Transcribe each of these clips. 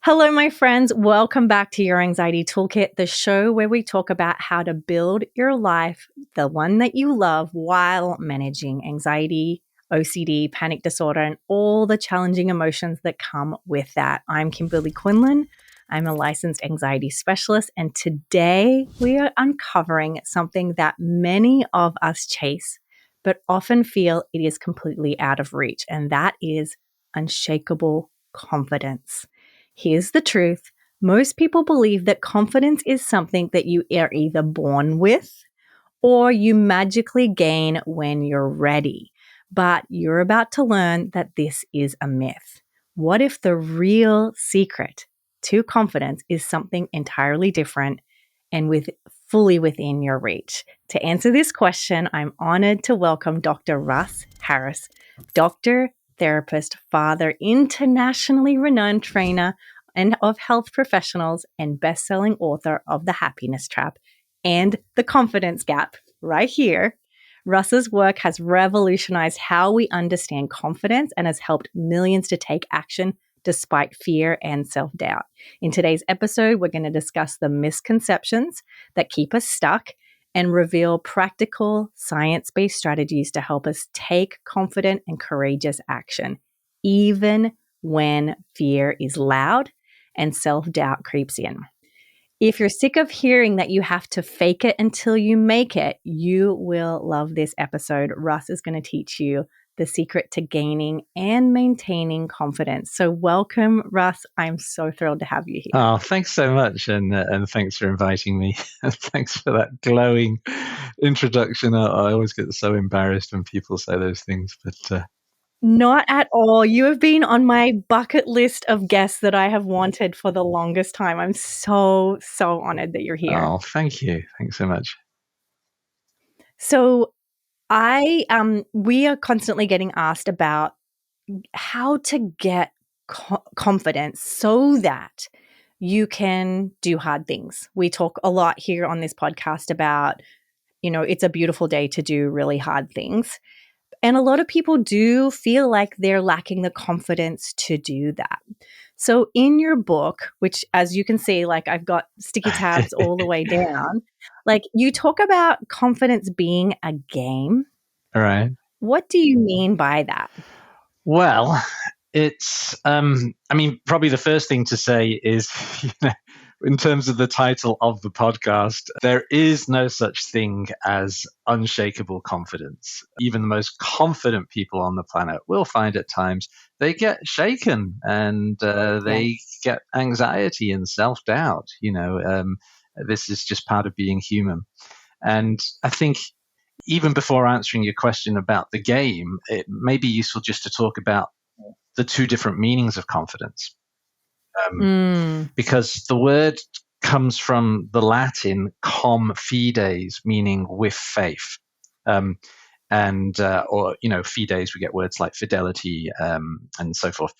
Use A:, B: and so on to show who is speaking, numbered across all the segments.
A: Hello, my friends. Welcome back to Your Anxiety Toolkit, the show where we talk about how to build your life, the one that you love, while managing anxiety, OCD, panic disorder, and all the challenging emotions that come with that. I'm Kimberley Quinlan. I'm a licensed anxiety specialist, and today we are uncovering something that many of us chase, but often feel it is completely out of reach, and that is unshakable confidence. Here's the truth. Most people believe that confidence is something that you are either born with or you magically gain when you're ready. But you're about to learn that this is a myth. What if the real secret to confidence is something entirely different and fully within your reach? To answer this question, I'm honored to welcome Dr. Russ Harris, doctor, therapist, father, internationally renowned trainer and of health professionals, and best-selling author of The Happiness Trap and The Confidence Gap. Right here, Russ's work has revolutionized how we understand confidence and has helped millions to take action despite fear and self-doubt. In today's episode, we're going to discuss the misconceptions that keep us stuck and reveal practical, science-based strategies to help us take confident and courageous action, even when fear is loud and self-doubt creeps in. If you're sick of hearing that you have to fake it until you make it, you will love this episode. Russ is going to teach you the secret to gaining and maintaining confidence. So welcome, Russ. I'm so thrilled to have you here.
B: Oh, thanks so much. And thanks for inviting me. Thanks for that glowing introduction. I always get so embarrassed when people say those things, but
A: not at all. You have been on my bucket list of guests that I have wanted for the longest time. I'm so honored that you're here.
B: Oh, thank you. Thanks so much.
A: So we are constantly getting asked about how to get confidence so that you can do hard things. We talk a lot here on this podcast about, it's a beautiful day to do really hard things. And a lot of people do feel like they're lacking the confidence to do that. So in your book, which as you can see, like I've got sticky tabs all the way down, like you talk about confidence being a game.
B: All right.
A: What do you mean by that?
B: Well, it's, probably the first thing to say is, in terms of the title of the podcast, there is no such thing as unshakable confidence. Even the most confident people on the planet will find at times they get shaken and they get anxiety and self-doubt. This is just part of being human. And I think even before answering your question about the game, it may be useful just to talk about the two different meanings of confidence. Because the word comes from the Latin com fides, meaning with faith. Or fides, we get words like fidelity and so forth.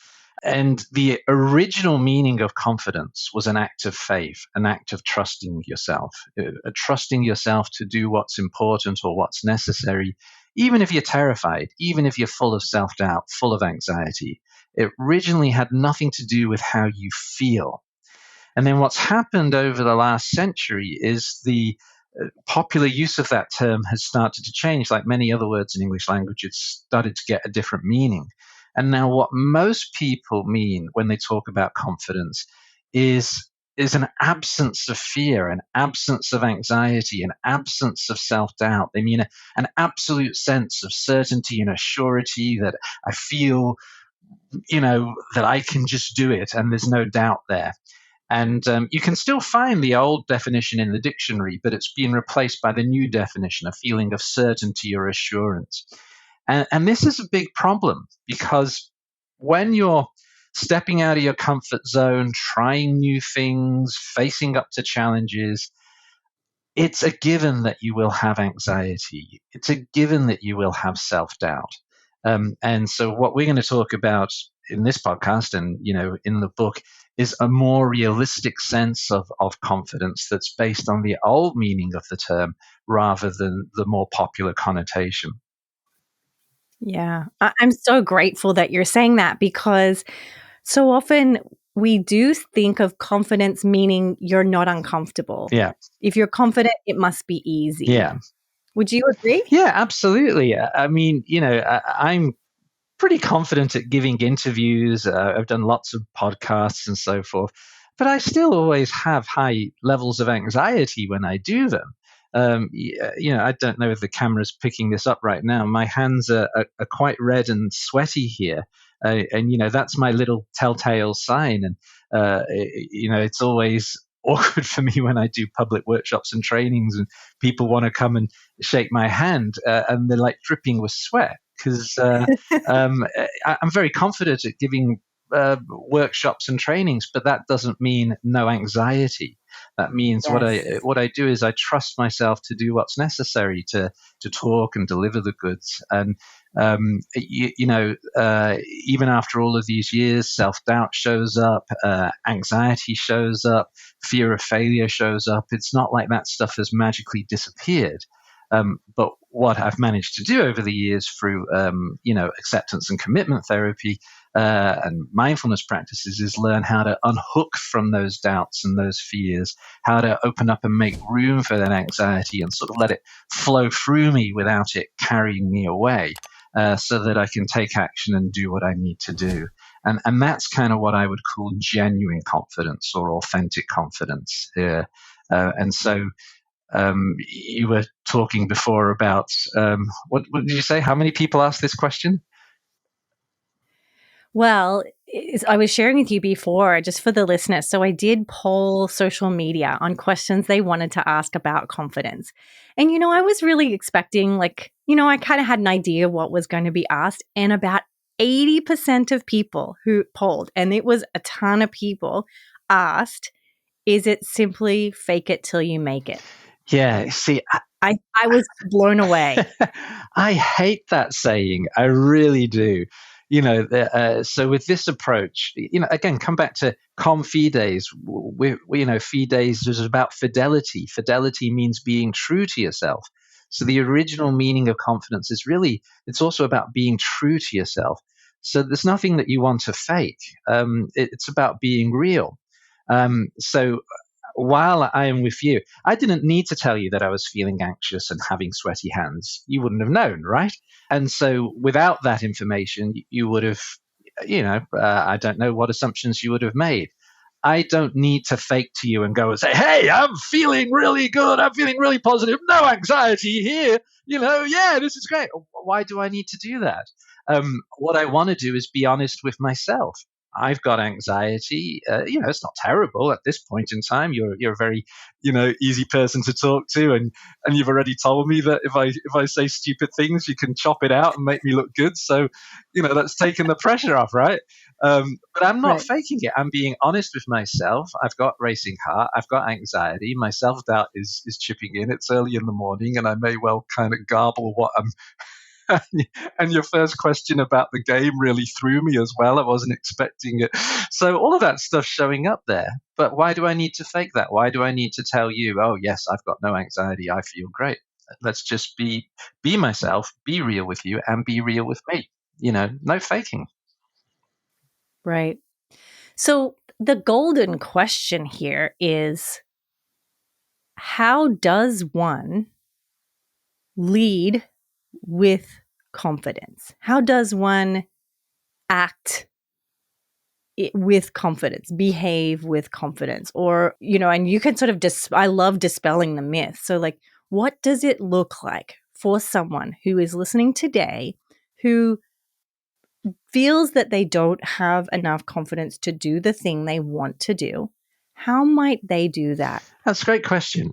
B: And the original meaning of confidence was an act of faith, an act of trusting yourself, trusting yourself to do what's important or what's necessary, even if you're terrified, even if you're full of self-doubt, full of anxiety. It originally had nothing to do with how you feel. And then what's happened over the last century is the popular use of that term has started to change. Like many other words in English language, it's started to get a different meaning. And now what most people mean when they talk about confidence is an absence of fear, an absence of anxiety, an absence of self-doubt. They mean an absolute sense of certainty and a surety that I feel, that I can just do it and there's no doubt there. And you can still find the old definition in the dictionary, but it's been replaced by the new definition, a feeling of certainty or assurance. And this is a big problem because when you're stepping out of your comfort zone, trying new things, facing up to challenges, it's a given that you will have anxiety. It's a given that you will have self-doubt. And so what we're going to talk about in this podcast and, in the book is a more realistic sense of confidence that's based on the old meaning of the term rather than the more popular connotation.
A: Yeah, I'm so grateful that you're saying that because so often we do think of confidence meaning you're not uncomfortable.
B: Yeah.
A: If you're confident, it must be easy.
B: Yeah.
A: Would you agree?
B: Yeah, absolutely. I mean, I'm pretty confident at giving interviews. I've done lots of podcasts and so forth, but I still always have high levels of anxiety when I do them. I don't know if the camera's picking this up right now. My hands are quite red and sweaty here. And that's my little telltale sign. And, it's always awkward for me when I do public workshops and trainings and people want to come and shake my hand and they're like dripping with sweat because I'm very confident at giving workshops and trainings, but that doesn't mean no anxiety. That means
A: Yes.
B: what I do is I trust myself to do what's necessary to talk and deliver the goods. And even after all of these years, self-doubt shows up, anxiety shows up, fear of failure shows up. It's not like that stuff has magically disappeared. But what I've managed to do over the years through, acceptance and commitment therapy and mindfulness practices is learn how to unhook from those doubts and those fears, how to open up and make room for that anxiety and sort of let it flow through me without it carrying me away. So that I can take action and do what I need to do. And that's kind of what I would call genuine confidence or authentic confidence here. And so you were talking before about, what did you say? How many people asked this question?
A: Well, I was sharing with you before, just for the listeners. So I did poll social media on questions they wanted to ask about confidence. And, I was really expecting, I kind of had an idea what was going to be asked. And about 80% of people who polled, and it was a ton of people, asked, is it simply fake it till you make it?
B: Yeah, see,
A: I was blown away.
B: I hate that saying. I really do. So with this approach, again, come back to confides. Fides is about fidelity. Fidelity means being true to yourself. So the original meaning of confidence is really, it's also about being true to yourself. So there's nothing that you want to fake. It's about being real. So while I am with you, I didn't need to tell you that I was feeling anxious and having sweaty hands. You wouldn't have known, right? And so without that information, you would have, I don't know what assumptions you would have made. I don't need to fake to you and go and say, hey, I'm feeling really good. I'm feeling really positive. No anxiety here. Yeah, this is great. Why do I need to do that? What I want to do is be honest with myself. I've got anxiety. It's not terrible at this point in time. You're a very, easy person to talk to, and you've already told me that if I say stupid things, you can chop it out and make me look good. So, that's taken the pressure off, right? But I'm not faking it. I'm being honest with myself. I've got racing heart. I've got anxiety. My self doubt is chipping in. It's early in the morning, and I may well kind of garble what I'm. And your first question about the game really threw me as well. I wasn't expecting it. So all of that stuff showing up there. But why do I need to fake that? Why do I need to tell you, oh, yes, I've got no anxiety. I feel great. Let's just be myself, be real with you, and be real with me. No faking.
A: Right. So the golden question here is, how does one lead with confidence? How does one act with confidence, behave with confidence? Or, and you can sort of I love dispelling the myth. So what does it look like for someone who is listening today who feels that they don't have enough confidence to do the thing they want to do? How might they do that?
B: That's a great question.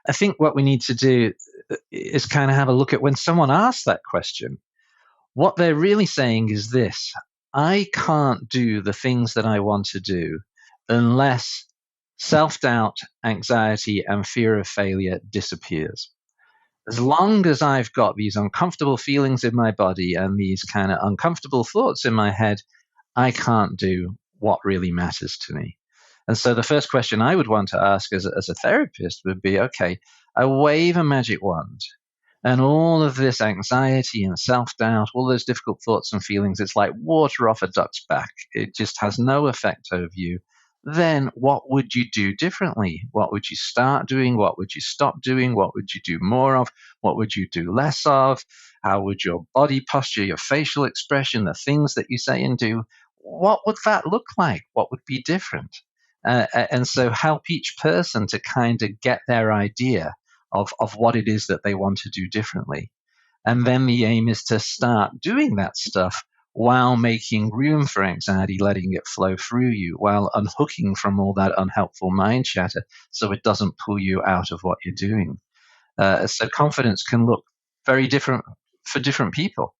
B: I think what we need to do is kind of have a look at when someone asks that question. What they're really saying is this: I can't do the things that I want to do unless self-doubt, anxiety, and fear of failure disappears. As long as I've got these uncomfortable feelings in my body and these kind of uncomfortable thoughts in my head, I can't do what really matters to me. And so the first question I would want to ask as a therapist would be, okay, I wave a magic wand. And all of this anxiety and self-doubt, all those difficult thoughts and feelings, it's like water off a duck's back. It just has no effect over you. Then what would you do differently? What would you start doing? What would you stop doing? What would you do more of? What would you do less of? How would your body posture, your facial expression, the things that you say and do, what would that look like? What would be different? And so help each person to kind of get their idea of what it is that they want to do differently. And then the aim is to start doing that stuff while making room for anxiety, letting it flow through you, while unhooking from all that unhelpful mind chatter so it doesn't pull you out of what you're doing. So confidence can look very different for different people.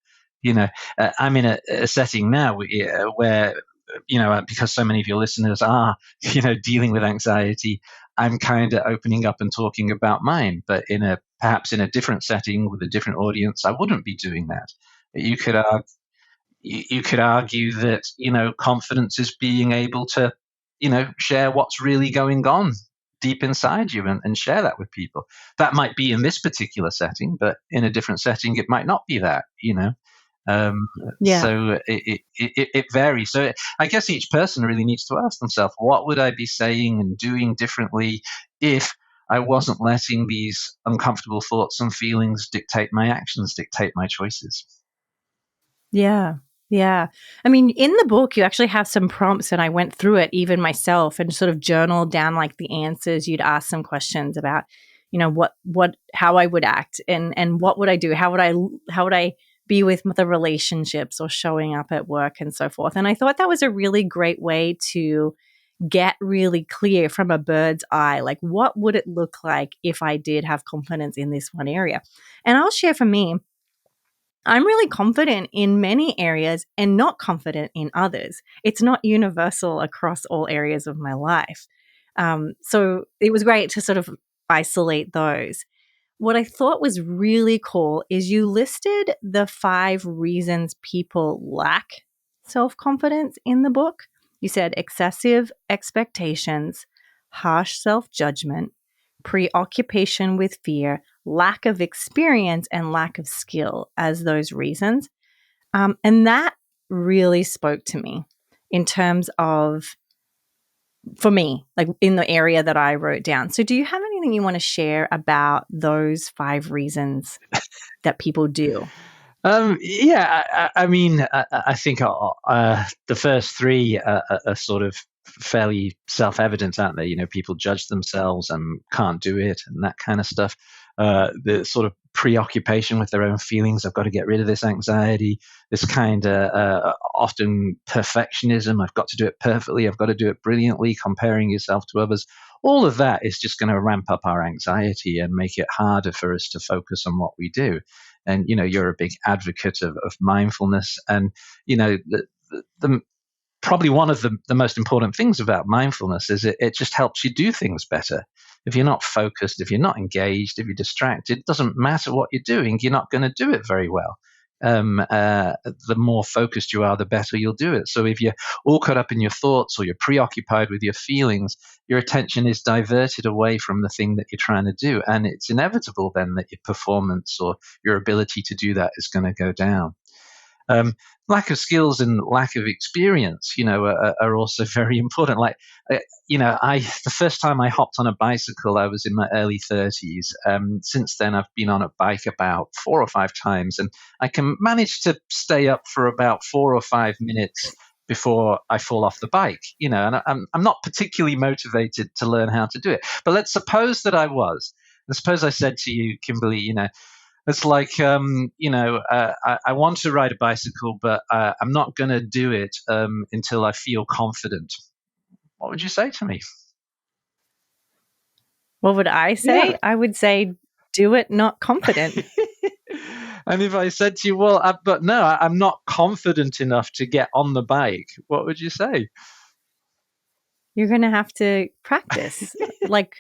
B: I'm in a setting now where, because so many of your listeners are, dealing with anxiety, I'm kind of opening up and talking about mine, but perhaps in a different setting with a different audience, I wouldn't be doing that. You could argue, you could argue that, confidence is being able to, share what's really going on deep inside you and share that with people. That might be in this particular setting, but in a different setting, it might not be that. Um,
A: Yeah.
B: so it varies. So I guess each person really needs to ask themselves, what would I be saying and doing differently if I wasn't letting these uncomfortable thoughts and feelings dictate my actions, dictate my choices?
A: Yeah. Yeah. I mean, in the book, you actually have some prompts, and I went through it even myself and sort of journaled down like the answers. You'd ask some questions about, how I would act and what would I do? How would I be with the relationships or showing up at work and so forth? And I thought that was a really great way to get really clear from a bird's eye, like what would it look like if I did have confidence in this one area? And I'll share for me, I'm really confident in many areas and not confident in others. It's not universal across all areas of my life. So it was great to sort of isolate those. What I thought was really cool is you listed the 5 reasons people lack self confidence in the book. You said excessive expectations, harsh self judgment, preoccupation with fear, lack of experience, and lack of skill as those reasons. And that really spoke to me in terms of, for me, like in the area that I wrote down. So, do you have anything you want to share about those 5 reasons that people do?
B: Yeah, I mean, I think the first 3 are sort of fairly self-evident, aren't they? People judge themselves and can't do it and that kind of stuff. The sort of preoccupation with their own feelings. I've got to get rid of this anxiety, this kind of often perfectionism. I've got to do it perfectly. I've got to do it brilliantly, comparing yourself to others. All of that is just going to ramp up our anxiety and make it harder for us to focus on what we do. And you're a big advocate of mindfulness, and the probably one of the most important things about mindfulness is it just helps you do things better. If you're not focused, if you're not engaged, if you're distracted, it doesn't matter what you're doing, you're not going to do it very well. The more focused you are, the better you'll do it. So if you're all caught up in your thoughts or you're preoccupied with your feelings, your attention is diverted away from the thing that you're trying to do. And it's inevitable then that your performance or your ability to do that is going to go down. Lack of skills and lack of experience, are also very important. Like, the first time I hopped on a bicycle, I was in my early 30s. Since then, I've been on a bike about 4 or 5 times, and I can manage to stay up for about 4 or 5 minutes before I fall off the bike, and I'm not particularly motivated to learn how to do it. But let's suppose that I was. And suppose I said to you, Kimberley, it's like, I want to ride a bicycle, but I'm not going to do it until I feel confident. What would you say to me?
A: What would I say?
B: Yeah.
A: I would say, do it not confident.
B: And if I said to you, well, but no, I'm not confident enough to get on the bike, what would you say?
A: You're going to have to practice, like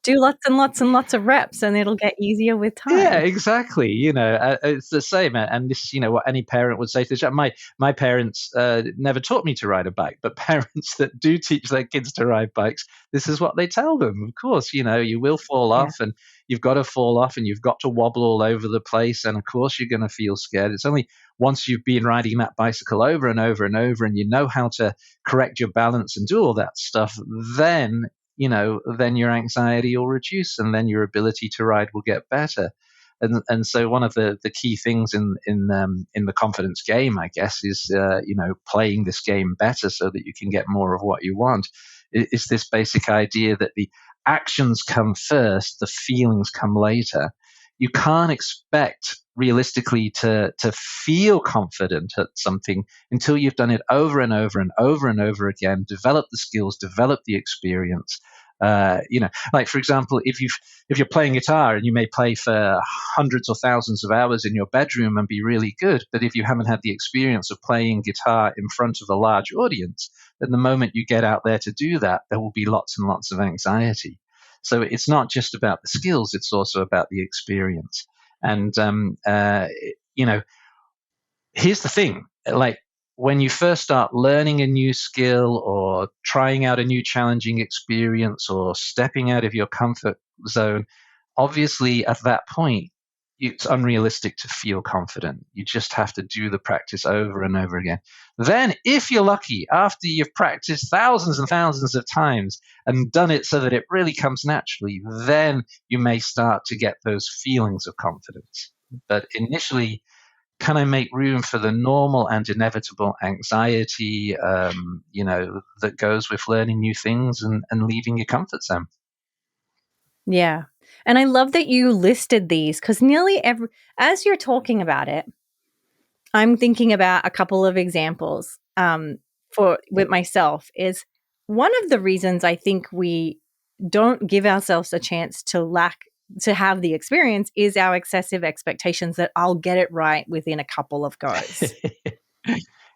A: do lots and lots and lots of reps, and it'll get easier with
B: Yeah,
A: time.
B: exactly. It's the same, and this, what any parent would say to their child. My parents never taught me to ride a bike, but parents that do teach their kids to ride bikes, this is what they tell them. Of course, you will fall
A: Yeah.
B: off, and you've got to fall off, and you've got to wobble all over the place, and of course you're going to feel scared. It's only once you've been riding that bicycle over and over and over, and you know how to correct your balance and do all that stuff, then your anxiety will reduce, and then your ability to ride will get better. And so one of the key things in the confidence game, I guess, is playing this game better so that you can get more of what you want. Is this basic idea that the actions come first, the feelings come later. You can't expect realistically to feel confident at something until you've done it over and over and over and over again, develop the skills, develop the experience. Like for example, if you're playing guitar, and you may play for hundreds or thousands of hours in your bedroom and be really good, but if you haven't had the experience of playing guitar in front of a large audience, then the moment you get out there to do that, there will be lots and lots of anxiety. So it's not just about the skills, it's also about the experience. And here's the thing, like, when you first start learning a new skill or trying out a new challenging experience or stepping out of your comfort zone, obviously at that point, it's unrealistic to feel confident. You just have to do the practice over and over again. Then, if you're lucky, after you've practiced thousands and thousands of times and done it so that it really comes naturally, then you may start to get those feelings of confidence. But initially, can I make room for the normal and inevitable anxiety, that goes with learning new things and leaving your comfort zone?
A: Yeah. And I love that you listed these, because as you're talking about it, I'm thinking about a couple of examples with myself. Is one of the reasons I think we don't give ourselves a chance to have the experience is our excessive expectations that I'll get it right within a couple of goes,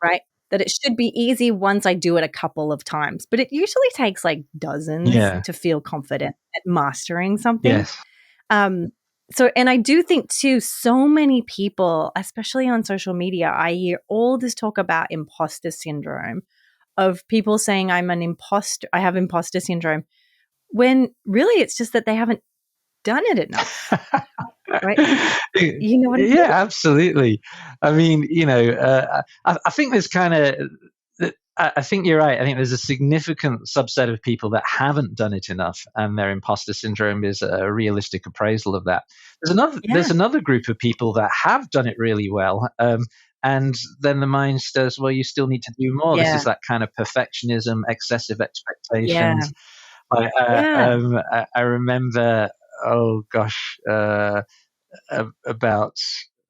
A: right? That it should be easy once I do it a couple of times, but it usually takes like dozens
B: Yeah.
A: to feel confident at mastering something.
B: Yes.
A: And I do think too, so many people, especially on social media, I hear all this talk about imposter syndrome, of people saying I have imposter syndrome, when really it's just that they haven't done it enough, right? You know what I
B: Yeah,
A: mean?
B: absolutely. I mean, I think there's kind of, I think you're right. I think there's a significant subset of people that haven't done it enough, and their imposter syndrome is a realistic appraisal of that.
A: Yeah,
B: There's another group of people that have done it really well, and then the mind says, "Well, you still need to do more." This
A: yeah,
B: is that kind of perfectionism, excessive
A: yeah,
B: expectations.
A: yeah,
B: I remember, oh gosh, about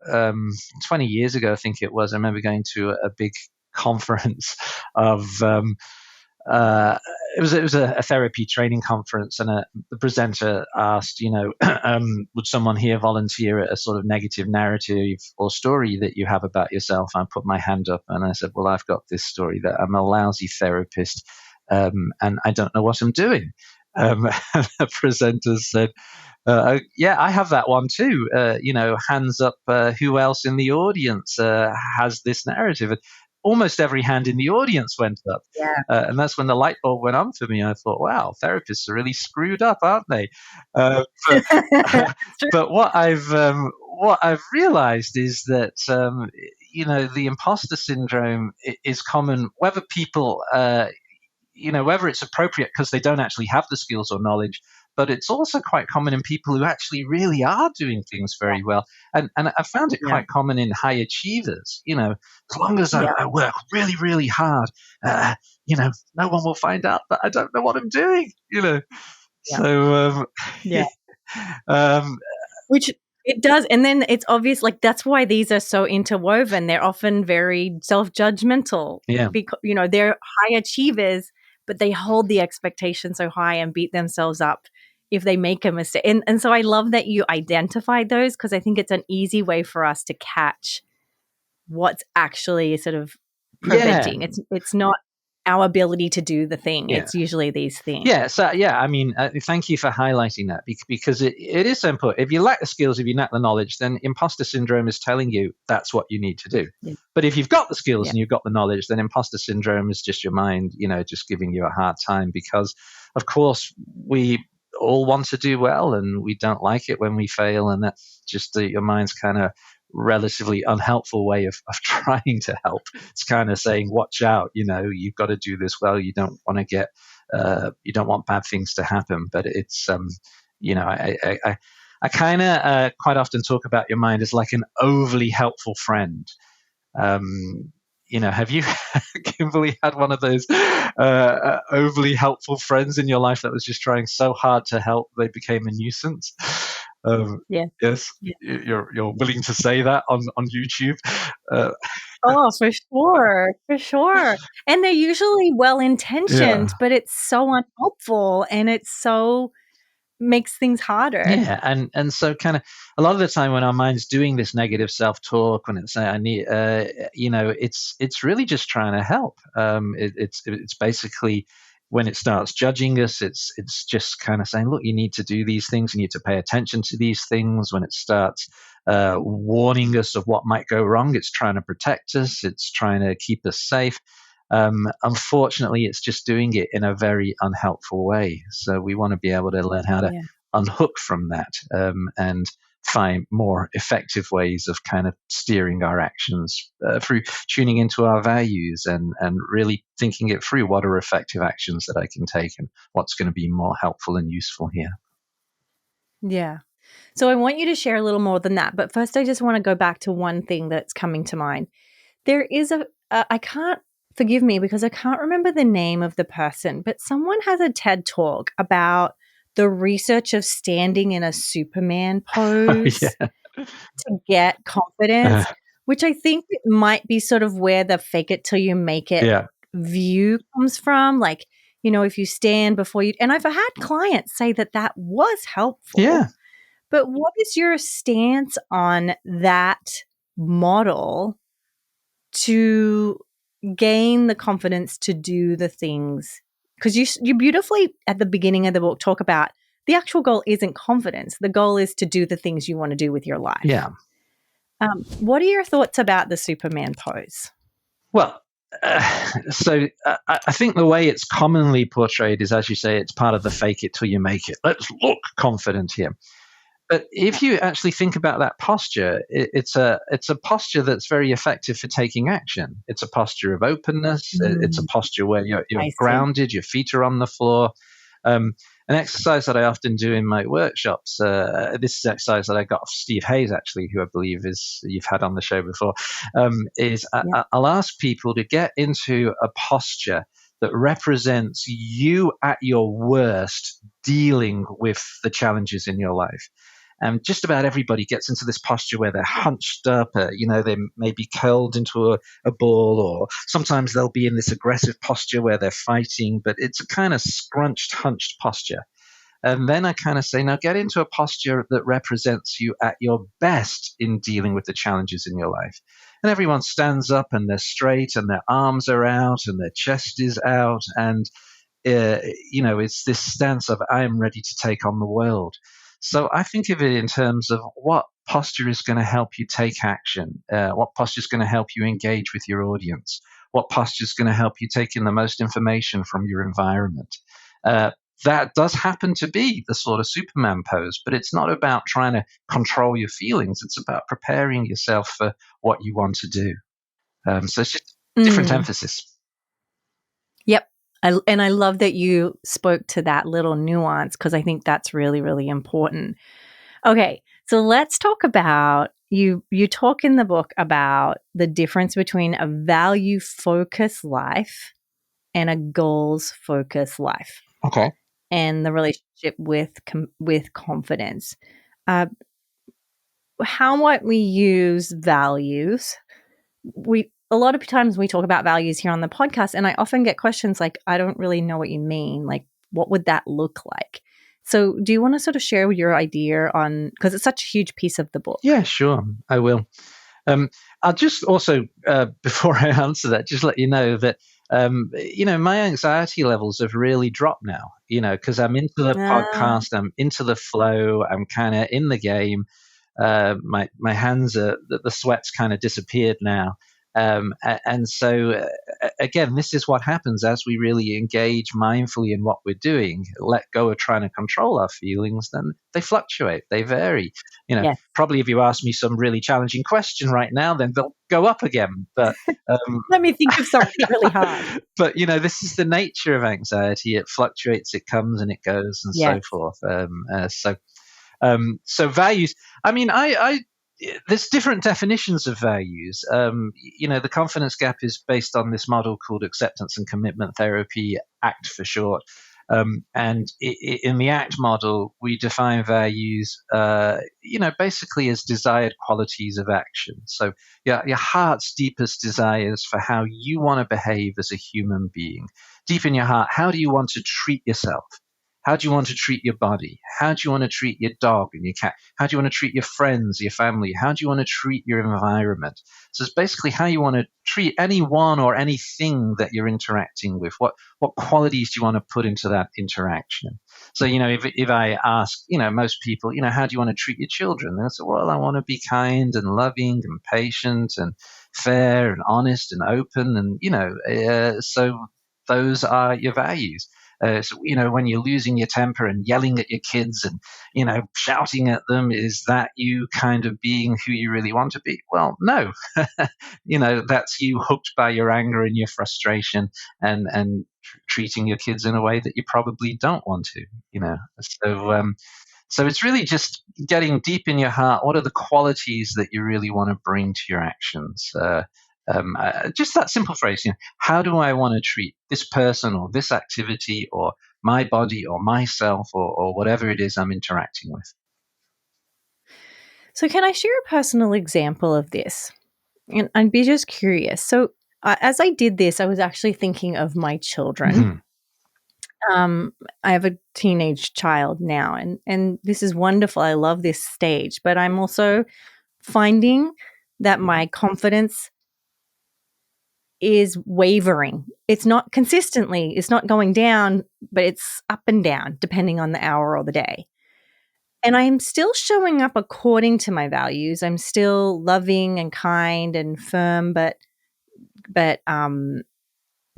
B: um, 20 years ago, I think it was. I remember going to a big conference of it was a therapy training conference, and the presenter asked, would someone here volunteer a sort of negative narrative or story that you have about yourself? I put my hand up and I said, well, I've got this story that I'm a lousy therapist, and I don't know what I'm doing. And the presenter said, yeah, I have that one too. Hands up, who else in the audience has this narrative? And almost every hand in the audience went up.
A: yeah.
B: And that's when the light bulb went on for me. I thought, wow, therapists are really screwed up, aren't they? But
A: It's true.
B: but what I've realized is that the imposter syndrome is common, whether people whether it's appropriate because they don't actually have the skills or knowledge, but it's also quite common in people who actually really are doing things very well. And I found it
A: Yeah,
B: quite common in high achievers. As long as I,
A: yeah,
B: I work really, really hard, no one will find out that I don't know what I'm doing.
A: yeah,
B: So,
A: yeah.
B: um,
A: Which it does, and then it's obvious, like, that's why these are so interwoven. They're often very self-judgmental,
B: yeah.
A: because, they're high achievers, but they hold the expectation so high and beat themselves up if they make a mistake. And so I love that you identified those, because I think it's an easy way for us to catch what's actually sort of
B: Yeah.
A: preventing. It's not. our ability to do the thing.
B: Yeah.
A: It's usually these things.
B: Yeah. So, yeah, I mean, thank you for highlighting that because it is so important. If you lack the skills, if you lack the knowledge, then imposter syndrome is telling you that's what you need to do.
A: Yeah.
B: But if you've got the skills
A: Yeah.
B: and you've got the knowledge, then imposter syndrome is just your mind, just giving you a hard time because, of course, we all want to do well and we don't like it when we fail. And that's just your mind's kind of relatively unhelpful way of trying to help. It's kind of saying, watch out, you've got to do this well. You don't want to get, you don't want bad things to happen. But it's, I kind of quite often talk about your mind as like an overly helpful friend. Have you, Kimberly, had one of those overly helpful friends in your life that was just trying so hard to help they became a nuisance?
A: Yeah.
B: Yes,
A: yeah.
B: You're willing to say that on YouTube.
A: Oh, for sure. And they're usually well-intentioned, but it's so unhelpful and it's so makes things harder.
B: Yeah, and so kind of a lot of the time when our mind's doing this negative self-talk, when it's I need, it's really just trying to help. It's basically when it starts judging us, it's just kind of saying, look, you need to do these things, you need to pay attention to these things. When it starts warning us of what might go wrong, it's trying to protect us, it's trying to keep us safe. Unfortunately, it's just doing it in a very unhelpful way. So we want to be able to learn how to unhook from that and find more effective ways of kind of steering our actions through tuning into our values and really thinking it through. What are effective actions that I can take and what's going to be more helpful and useful here?
A: Yeah. So I want you to share a little more than that. But first, I just want to go back to one thing that's coming to mind. There is I can't, forgive me because I can't remember the name of the person, but someone has a TED talk about the research of standing in a Superman pose to get confidence, which I think might be sort of where the fake it till you make it view comes from. Like, if you stand before you, and I've had clients say that was helpful.
B: Yeah.
A: But what is your stance on that model to gain the confidence to do the things? Because you beautifully at the beginning of the book talk about the actual goal isn't confidence. The goal is to do the things you want to do with your life.
B: Yeah.
A: What are your thoughts about the Superman pose?
B: Well, I think the way it's commonly portrayed is, as you say, it's part of the fake it till you make it. Let's look confident here. But if you actually think about that posture, it's a posture that's very effective for taking action. It's a posture of openness. It's a posture where you're grounded, your feet are on the floor. An exercise that I often do in my workshops, this is an exercise that I got off Steve Hayes, actually, who I believe you've had on the show before, is I'll ask people to get into a posture that represents you at your worst dealing with the challenges in your life. And just about everybody gets into this posture where they're hunched up, they may be curled into a ball, or sometimes they'll be in this aggressive posture where they're fighting, but it's a kind of scrunched, hunched posture. And then I kind of say, now get into a posture that represents you at your best in dealing with the challenges in your life. And everyone stands up and they're straight and their arms are out and their chest is out. And, it's this stance of I am ready to take on the world. So I think of it in terms of what posture is going to help you take action, what posture is going to help you engage with your audience, what posture is going to help you take in the most information from your environment. That does happen to be the sort of Superman pose, but it's not about trying to control your feelings. It's about preparing yourself for what you want to do. So it's just different emphasis.
A: Yep. And I love that you spoke to that little nuance because I think that's really, really important. Okay, so let's talk about, you talk in the book about the difference between a value-focused life and a goals-focused life.
B: Okay.
A: And the relationship with confidence. How might we use values? A lot of times we talk about values here on the podcast, and I often get questions like, I don't really know what you mean. Like, what would that look like? So do you want to sort of share your idea on, because it's such a huge piece of the book?
B: Yeah, sure. I will. I'll just also, before I answer that, just let you know that my anxiety levels have really dropped now, because I'm into the
A: Ah,
B: podcast, I'm into the flow, I'm kind of in the game. My hands are, the sweat's kind of disappeared now. And so, again, this is what happens as we really engage mindfully in what we're doing, let go of trying to control our feelings, then they fluctuate, they vary.
A: yes.
B: Probably if you ask me some really challenging question right now, then they'll go up again. But um,
A: Let me think of something really hard.
B: but this is the nature of anxiety. It fluctuates, it comes and it goes, and so
A: Yes.
B: forth. So values. I mean, there's different definitions of values. The confidence gap is based on this model called acceptance and commitment therapy, ACT for short. And in the ACT model, we define values, basically as desired qualities of action. So your heart's deepest desires for how you want to behave as a human being. Deep in your heart, how do you want to treat yourself? How do you want to treat your body? How do you want to treat your dog and your cat? How do you want to treat your friends, your family? How do you want to treat your environment? So it's basically how you want to treat anyone or anything that you're interacting with. What qualities do you want to put into that interaction? So, if I ask, most people, how do you want to treat your children? They'll say, well, I want to be kind and loving and patient and fair and honest and open. And, so those are your values. So, when you're losing your temper and yelling at your kids and, shouting at them, is that you kind of being who you really want to be? Well, no. That's you hooked by your anger and your frustration and treating your kids in a way that you probably don't want to. So it's really just getting deep in your heart. What are the qualities that you really want to bring to your actions? Just that simple phrase, how do I want to treat this person or this activity or my body or myself or whatever it is I'm interacting with?
A: So, can I share a personal example of this? And I'd be just curious. So, as I did this, I was actually thinking of my children.
B: Mhm.
A: I have a teenage child now, and this is wonderful. I love this stage, but I'm also finding that my confidence is wavering. It's not consistently, it's not going down, but it's up and down depending on the hour or the day. And I'm still showing up according to my values. I'm still loving and kind and firm, but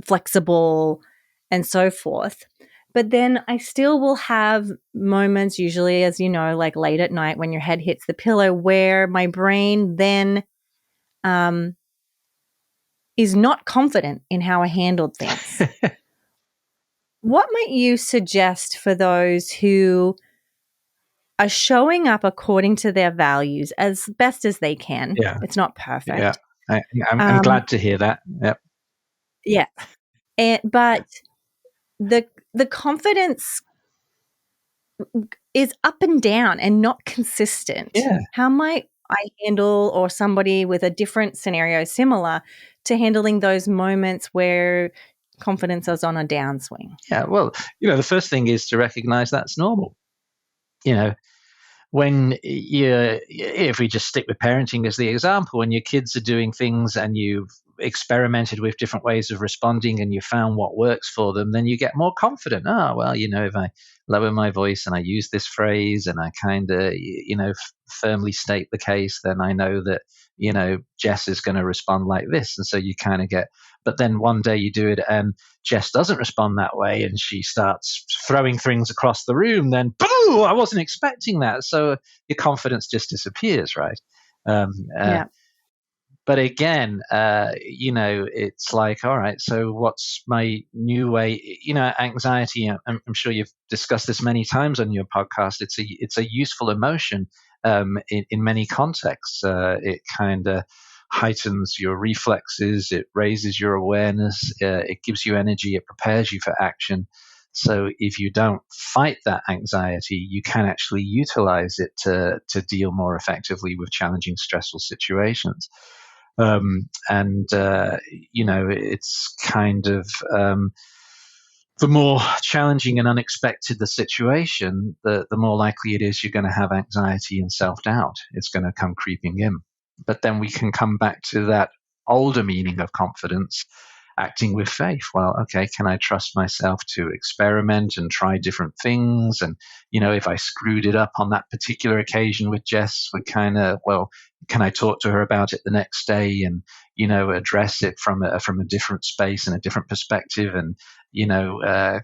A: flexible and so forth. But then I still will have moments, usually, as you know, like late at night when your head hits the pillow, where my brain then um, is not confident in how I handled things. What might you suggest for those who are showing up according to their values as best as they can?
B: Yeah,
A: It's not
B: yeah.
A: perfect.
B: I'm
A: Um,
B: glad to hear that. Yep.
A: yeah, but the confidence is up and down and not consistent.
B: Yeah,
A: How might I handle, or somebody with a different scenario similar to handling those moments where confidence is on a downswing?
B: yeah. Well, the first thing is to recognize that's normal. You know, when if we just stick with parenting as the example, when your kids are doing things and you've experimented with different ways of responding and you found what works for them, then you get more confident. Oh, well, if I lower my voice and I use this phrase and I kind of, firmly state the case, then I know that, Jess is going to respond like this. And so you kind of get, but then one day you do it and Jess doesn't respond that way and she starts throwing things across the room, then, boo, I wasn't expecting that. So your confidence just disappears, right? Um, uh,
A: Yeah.
B: but again, it's like, all right, so what's my new way? Anxiety. I'm sure you've discussed this many times on your podcast. It's a useful emotion in many contexts. It kind of heightens your reflexes. It raises your awareness. It gives you energy. It prepares you for action. So if you don't fight that anxiety, you can actually utilize it to deal more effectively with challenging, stressful situations. It's kind of the more challenging and unexpected the situation, the more likely it is you're going to have anxiety and self-doubt. It's going to come creeping in. But then we can come back to that older meaning of confidence acting with faith. Well, okay, can I trust myself to experiment and try different things? And, if I screwed it up on that particular occasion with Jess, we kind of, well, can I talk to her about it the next day and, address it from a different space and a different perspective, and,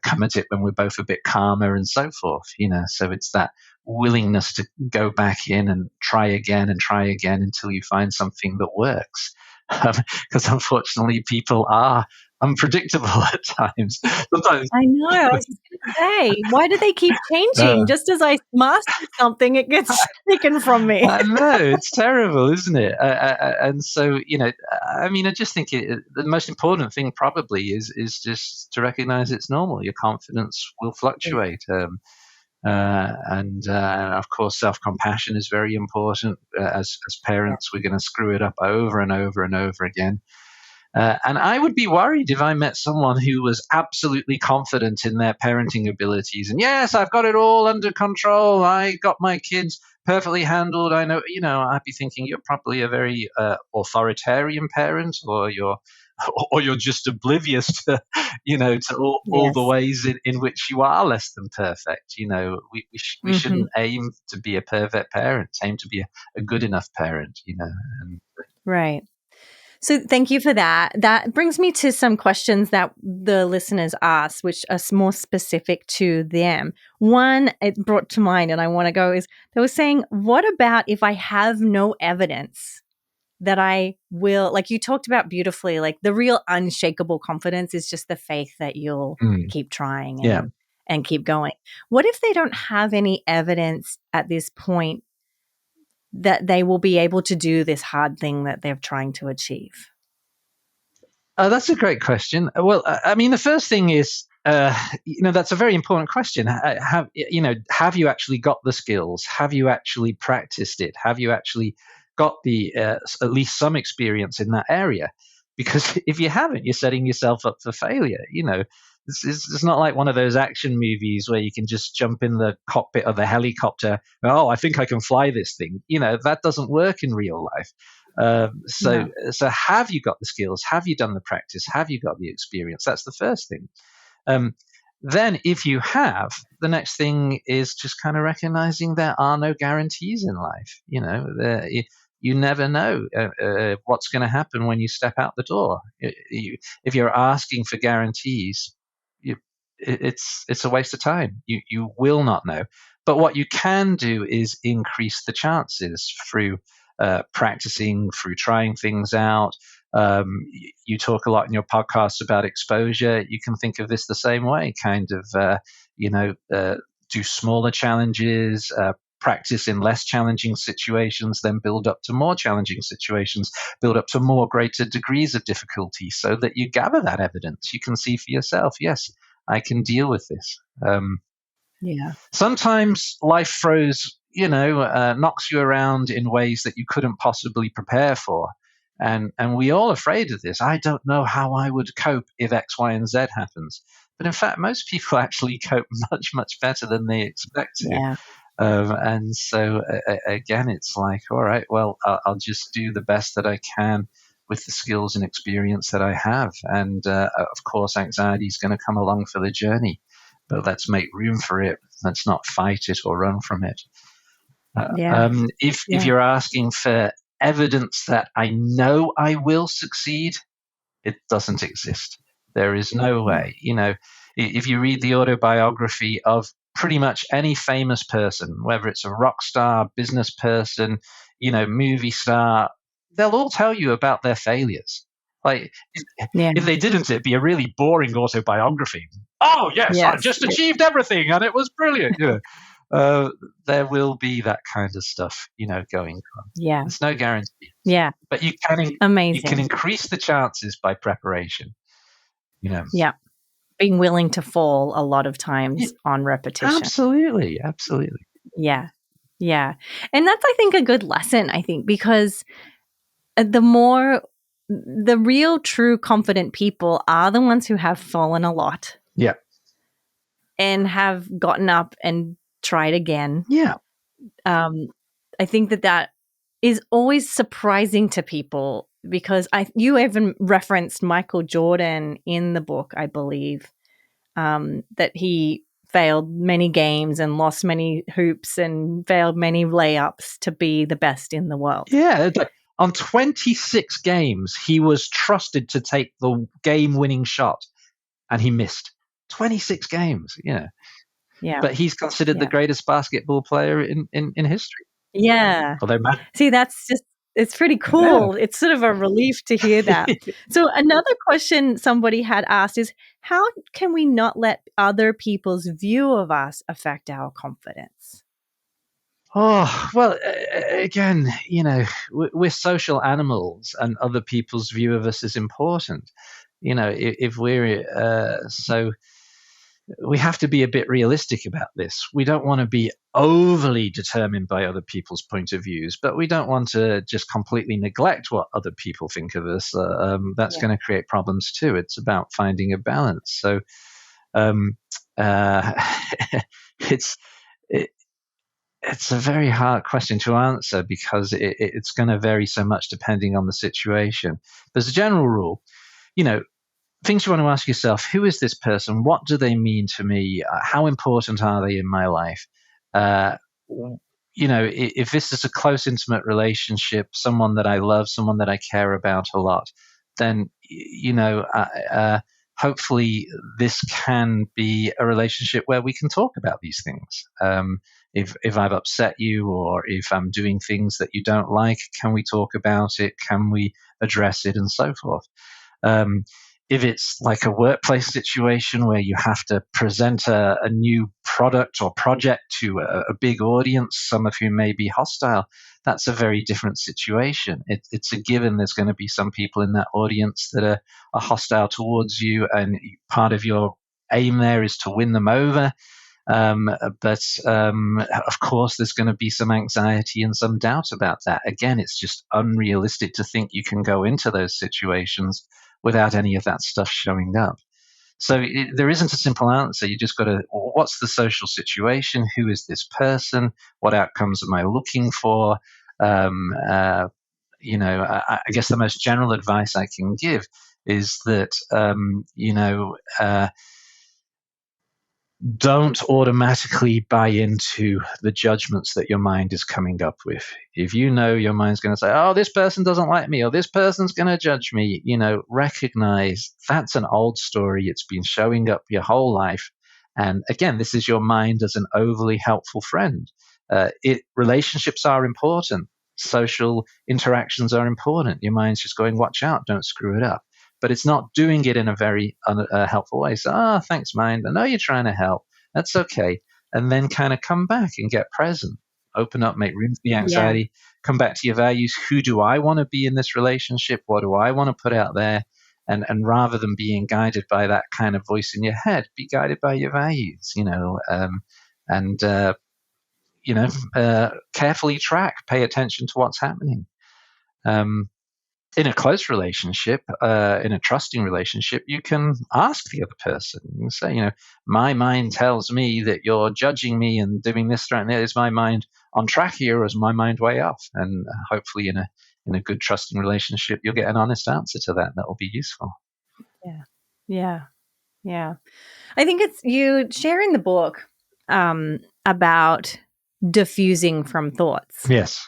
B: come at it when we're both a bit calmer and so forth, so it's that willingness to go back in and try again until you find something that works. Because unfortunately, people are unpredictable at times. Sometimes,
A: I know. I was just going to say, why do they keep changing? Just as I master something, it gets taken from me.
B: I know, it's terrible, isn't it? And so, I just think the most important thing probably is just to recognize it's normal. Your confidence will fluctuate. And of course, self-compassion is very important. As parents, we're going to screw it up over and over and over again. And I would be worried if I met someone who was absolutely confident in their parenting abilities. And yes, I've got it all under control. I got my kids perfectly handled. I know, I'd be thinking you're probably a very authoritarian parent, or you're just oblivious to, to all the ways in which you are less than perfect. We shouldn't aim to be a perfect parent. Aim to be a good enough parent. And,
A: right. So thank you for that. That brings me to some questions that the listeners asked, which are more specific to them. One it brought to mind, and I want to go, is they were saying, what about if I have no evidence that I will, like you talked about beautifully, like the real unshakable confidence is just the faith that you'll keep trying and keep going. What if they don't have any evidence at this point that they will be able to do this hard thing that they're trying to achieve?
B: That's a great question. Well, the first thing is, that's a very important question. Have you actually got the skills? Have you actually practiced it? Have you actually got the at least some experience in that area? Because if you haven't, you're setting yourself up for failure. It's not like one of those action movies where you can just jump in the cockpit of the helicopter. Oh, I think I can fly this thing. That doesn't work in real life. So have you got the skills? Have you done the practice? Have you got the experience? That's the first thing. Then if you have, the next thing is just kind of recognizing there are no guarantees in life. You never know what's going to happen when you step out the door. If you're asking for guarantees, it's a waste of time. You will not know. But what you can do is increase the chances through practicing, through trying things out. You talk a lot in your podcasts about exposure. You can think of this the same way, kind of, do smaller challenges, practice in less challenging situations, then build up to more challenging situations, build up to more greater degrees of difficulty so that you gather that evidence. You can see for yourself, yes, I can deal with this. Sometimes life throws, knocks you around in ways that you couldn't possibly prepare for. And we're all afraid of this. I don't know how I would cope if X, Y, and Z happens. But in fact, most people actually cope much, much better than they expect to.
A: Yeah.
B: And so, again, it's like, all right, well, I'll just do the best that I can with the skills and experience that I have. And, of course, anxiety is going to come along for the journey. But let's make room for it. Let's not fight it or run from it. If you're asking for evidence that I know I will succeed, it doesn't exist. There is no way. If you read the autobiography of pretty much any famous person, whether it's a rock star, business person, movie star, they'll all tell you about their failures. Like, if they didn't, it'd be a really boring autobiography. Oh, yes, I just achieved everything and it was brilliant. There will be that kind of stuff, going on.
A: Yeah.
B: There's no guarantee.
A: Yeah.
B: But you can increase the chances by preparation.
A: Yeah. Being willing to fall a lot of times on repetition.
B: Absolutely.
A: Yeah. Yeah. And that's, I think, a good lesson, because the real, true, confident people are the ones who have fallen a lot.
B: Yeah.
A: And have gotten up and tried again.
B: Yeah.
A: I think that is always surprising to people because you even referenced Michael Jordan in the book, I believe, that he failed many games and lost many hoops and failed many layups to be the best in the world.
B: Yeah, on 26 games, he was trusted to take the game-winning shot, and he missed 26 games.
A: Yeah.
B: But he's considered the greatest basketball player in history.
A: Yeah.
B: Although,
A: see, that's just, it's pretty cool. Yeah. It's sort of a relief to hear that. So another question somebody had asked is, how can we not let other people's view of us affect our confidence?
B: Oh, well, again, we're social animals, and other people's view of us is important. If we're so we have to be a bit realistic about this. We don't want to be overly determined by other people's point of views, but we don't want to just completely neglect what other people think of us. That's going to create problems too. It's about finding a balance. So it's a very hard question to answer, because it's going to vary so much depending on the situation. But as a general rule, things you want to ask yourself: who is this person? What do they mean to me? How important are they in my life? If this is a close, intimate relationship, someone that I love, someone that I care about a lot, then, hopefully this can be a relationship where we can talk about these things. If I've upset you, or if I'm doing things that you don't like, can we talk about it? Can we address it, and so forth? If it's like a workplace situation where you have to present a new product or project to a big audience, some of whom may be hostile, that's a very different situation. It's a given there's going to be some people in that audience that are hostile towards you, and part of your aim there is to win them over. But of course, there's going to be some anxiety and some doubt about that. Again, it's just unrealistic to think you can go into those situations without any of that stuff showing up. So there isn't a simple answer. You just got to, what's the social situation? Who is this person? What outcomes am I looking for? I guess the most general advice I can give is that, don't automatically buy into the judgments that your mind is coming up with. If you know your mind's going to say, oh, this person doesn't like me, or this person's going to judge me, recognize that's an old story. It's been showing up your whole life. And again, this is your mind as an overly helpful friend. Relationships are important. Social interactions are important. Your mind's just going, watch out, don't screw it up. But it's not doing it in a very helpful way. So, thanks, mind. I know you're trying to help. That's okay. And then kind of come back and get present. Open up, make room for the anxiety. Come back to your values. Who do I want to be in this relationship? What do I want to put out there? And rather than being guided by that kind of voice in your head, be guided by your values, carefully track, pay attention to what's happening. In a close relationship, in a trusting relationship, you can ask the other person and say, my mind tells me that you're judging me and doing this, that, and that. Is my mind on track here, or is my mind way off? And hopefully in a good trusting relationship, you'll get an honest answer to that will be useful.
A: Yeah. I think it's, you share in the book about diffusing from thoughts.
B: Yes.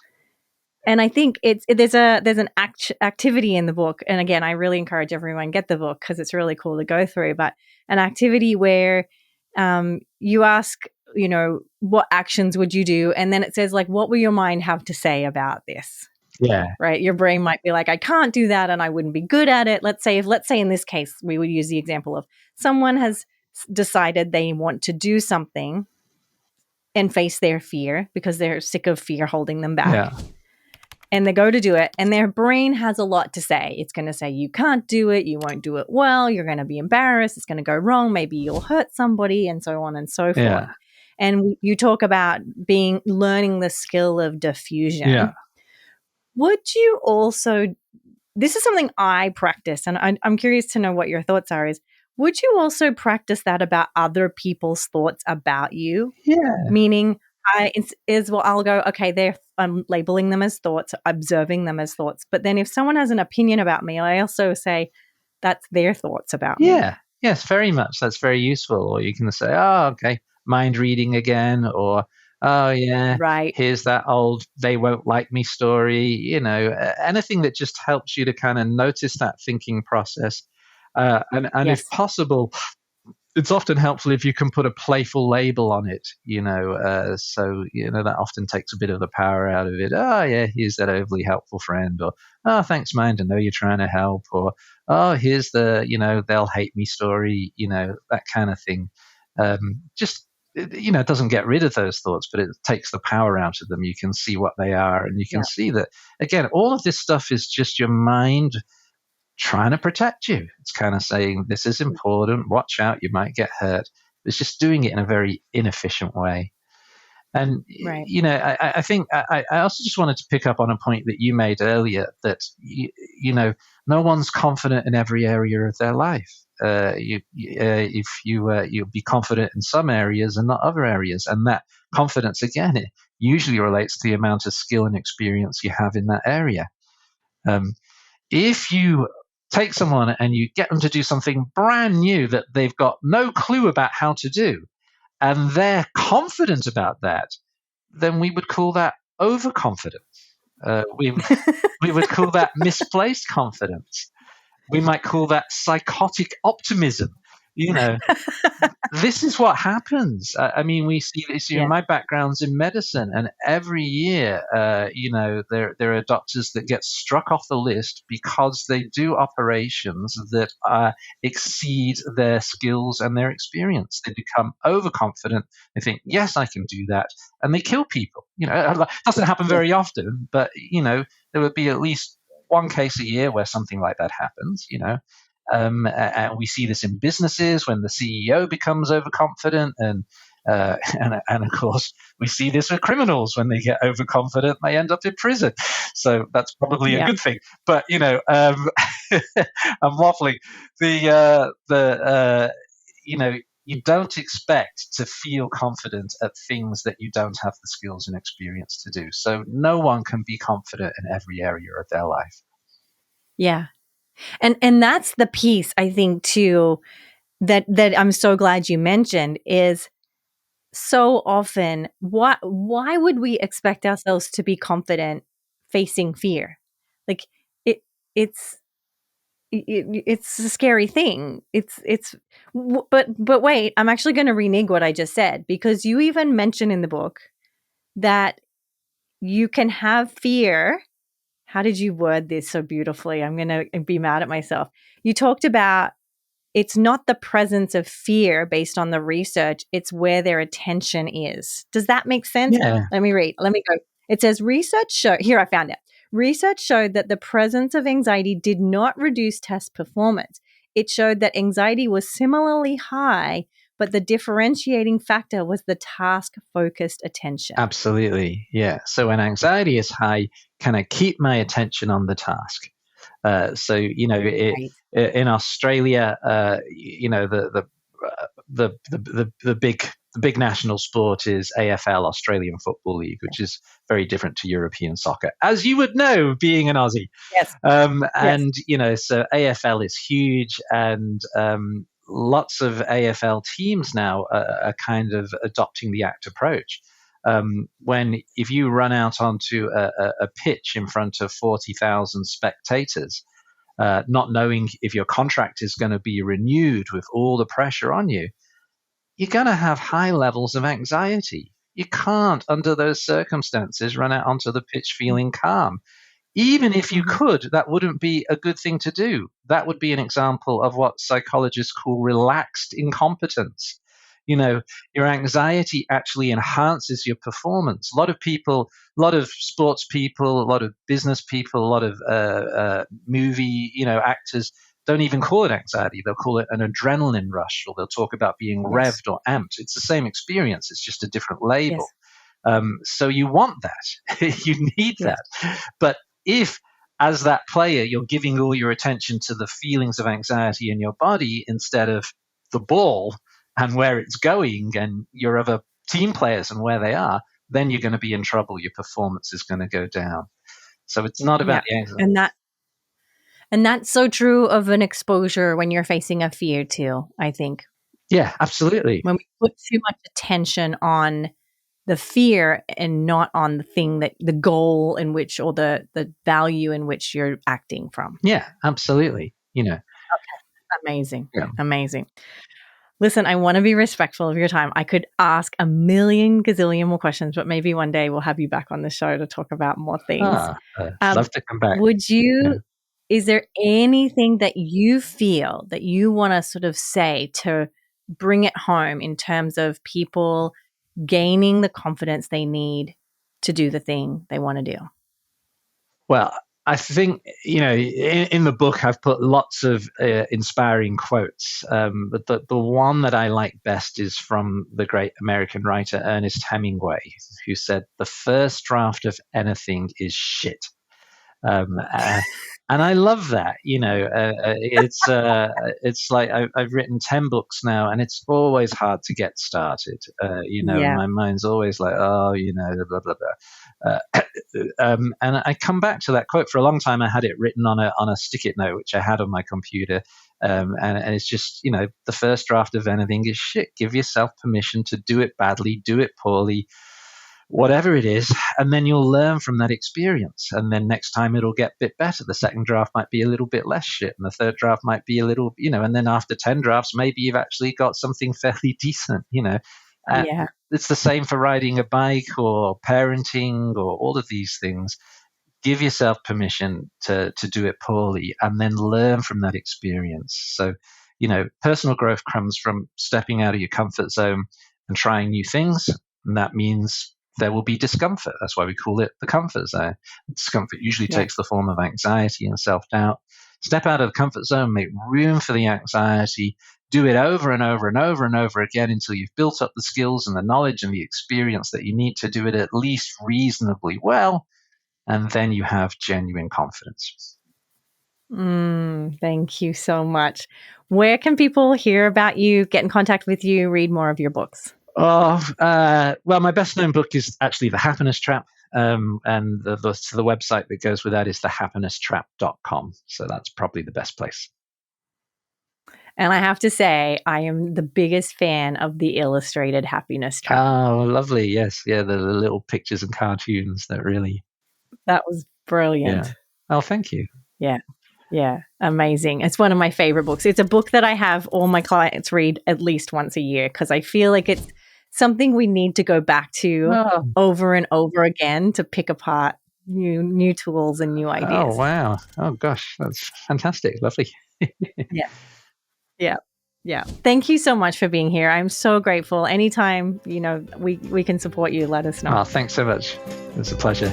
A: And I think there's an activity in the book, and again, I really encourage everyone get the book because it's really cool to go through. But an activity where you ask, what actions would you do, and then it says like, what will your mind have to say about this?
B: Yeah.
A: Right. Your brain might be like, I can't do that, and I wouldn't be good at it. Let's say in this case, we would use the example of someone has decided they want to do something and face their fear because they're sick of fear holding them back.
B: Yeah.
A: And they go to do it, and their brain has a lot to say. It's going to say, you can't do it. You won't do it well. You're going to be embarrassed. It's going to go wrong. Maybe you'll hurt somebody, and so on and so forth. And you talk about learning the skill of diffusion.
B: Yeah.
A: Would you also, this is something I practice, and I'm curious to know what your thoughts are, is would you also practice that about other people's thoughts about you?
B: Yeah.
A: Meaning, I'll go, okay, I'm labeling them as thoughts, observing them as thoughts. But then if someone has an opinion about me, I also say that's their thoughts about me.
B: Yeah. Yes, very much. That's very useful. Or you can say, oh, okay, mind reading again, or oh yeah,
A: Right.
B: here's that old they won't like me story. Anything that just helps you to kind of notice that thinking process, and if
A: Yes.
B: possible, it's often helpful if you can put a playful label on it, so that often takes a bit of the power out of it. Oh yeah, here's that overly helpful friend, or oh thanks, mind, I know you're trying to help, or oh here's the they'll hate me story, that kind of thing. Just it doesn't get rid of those thoughts, but it takes the power out of them. You can see what they are, and you can
A: Yeah.
B: see that again. All of this stuff is just your mind trying to protect you. It's kind of saying, this is important, watch out, you might get hurt. It's just doing it in a very inefficient way. And,
A: Right.
B: I think I also just wanted to pick up on a point that you made earlier that, no one's confident in every area of their life. If you'll be confident in some areas and not other areas. And that confidence, again, it usually relates to the amount of skill and experience you have in that area. If you take someone and you get them to do something brand new that they've got no clue about how to do, and they're confident about that, then we would call that overconfidence. We would call that misplaced confidence. We might call that psychotic optimism. This is what happens. I mean, we see this.
A: Yes.
B: My background's in medicine, and every year, there are doctors that get struck off the list because they do operations that exceed their skills and their experience. They become overconfident. They think, "Yes, I can do that," and they kill people. It doesn't happen
A: Yes.
B: very often, but there would be at least one case a year where something like that happens. And we see this in businesses when the CEO becomes overconfident, and of course we see this with criminals when they get overconfident, they end up in prison. So that's probably a good thing. But I'm waffling. You don't expect to feel confident at things that you don't have the skills and experience to do. So no one can be confident in every area of their life.
A: Yeah. And that's the piece, I think, too, that I'm so glad you mentioned is so often why would we expect ourselves to be confident facing fear? Like it it's it's a scary thing. But wait, I'm actually going to renege what I just said, because you even mention in the book that you can have fear. How did you word this so beautifully? I'm going to be mad at myself. You talked about it's not the presence of fear based on the research, it's where their attention is. Does that make sense?
B: Yeah.
A: Let me read. Let me go. It says here I found it. Research showed that the presence of anxiety did not reduce test performance. It showed that anxiety was similarly high, but the differentiating factor was the task-focused attention.
B: Absolutely. Yeah. So when anxiety is high, can I keep my attention on the task?
A: Right.
B: In Australia, the big national sport is AFL, Australian Football League, which is very different to European soccer, as you would know, being an Aussie.
A: Yes.
B: And so AFL is huge, and lots of AFL teams now are kind of adopting the ACT approach. If you run out onto a pitch in front of 40,000 spectators, not knowing if your contract is going to be renewed with all the pressure on you, you're going to have high levels of anxiety. You can't, under those circumstances, run out onto the pitch feeling calm. Even if you could, that wouldn't be a good thing to do. That would be an example of what psychologists call relaxed incompetence. Your anxiety actually enhances your performance. A lot of sports people, a lot of business people, a lot of movie, actors don't even call it anxiety. They'll call it an adrenaline rush, or they'll talk about being revved or amped. It's the same experience. It's just a different label.
A: Yes.
B: So you want that. You need that. But if, as that player, you're giving all your attention to the feelings of anxiety in your body instead of the ball and where it's going and your other team players and where they are, then you're going to be in trouble. Your performance is going to go down. So it's not about the anxiety.
A: And that's so true of an exposure when you're facing a fear too, I think.
B: Yeah, absolutely.
A: When we put too much attention on the fear and not on the thing that the goal in which, or the value in which you're acting from.
B: Yeah, absolutely.
A: Okay. Amazing.
B: Yeah.
A: Amazing. Listen, I want to be respectful of your time. I could ask a million gazillion more questions, but maybe one day we'll have you back on the show to talk about more things.
B: Love to come back.
A: Would you, is there anything that you feel that you want to sort of say to bring it home in terms of people gaining the confidence they need to do the thing they want to do?
B: Well, I think, in the book, I've put lots of inspiring quotes. But the one that I like best is from the great American writer Ernest Hemingway, who said, "The first draft of anything is shit." And I love that. It's like I've written 10 books now, and it's always hard to get started. My mind's always like, blah blah blah. And I come back to that quote. For a long time, I had it written on a stick-it note, which I had on my computer. And it's just, the first draft of anything is shit. Give yourself permission to do it badly, do it poorly, whatever it is, and then you'll learn from that experience. And then next time it'll get a bit better. The second draft might be a little bit less shit, and the third draft might be a little, and then after 10 drafts, maybe you've actually got something fairly decent, It's the same for riding a bike or parenting or all of these things. Give yourself permission to do it poorly and then learn from that experience. So, personal growth comes from stepping out of your comfort zone and trying new things. And that means there will be discomfort. That's why we call it the comfort zone. Discomfort usually takes the form of anxiety and self-doubt. Step out of the comfort zone, make room for the anxiety, do it over and over and over and over again until you've built up the skills and the knowledge and the experience that you need to do it at least reasonably well. And then you have genuine confidence.
A: Thank you so much. Where can people hear about you, get in contact with you, read more of your books?
B: Well, my best known book is actually The Happiness Trap. And the website that goes with that is thehappinesstrap.com. So that's probably the best place.
A: And I have to say, I am the biggest fan of the illustrated Happiness Trap.
B: Oh, lovely. Yes. Yeah, the little pictures and cartoons that really...
A: That was brilliant.
B: Yeah. Oh, thank you.
A: Yeah. Yeah. Amazing. It's one of my favorite books. It's a book that I have all my clients read at least once a year because I feel like it's something we need to go back to over and over again to pick apart new tools and new ideas.
B: Oh, wow. Oh, gosh. That's fantastic. Lovely.
A: Yeah. Yeah. Yeah. Thank you so much for being here. I'm so grateful. Anytime, we can support you, let us know.
B: Oh, thanks so much. It's a pleasure.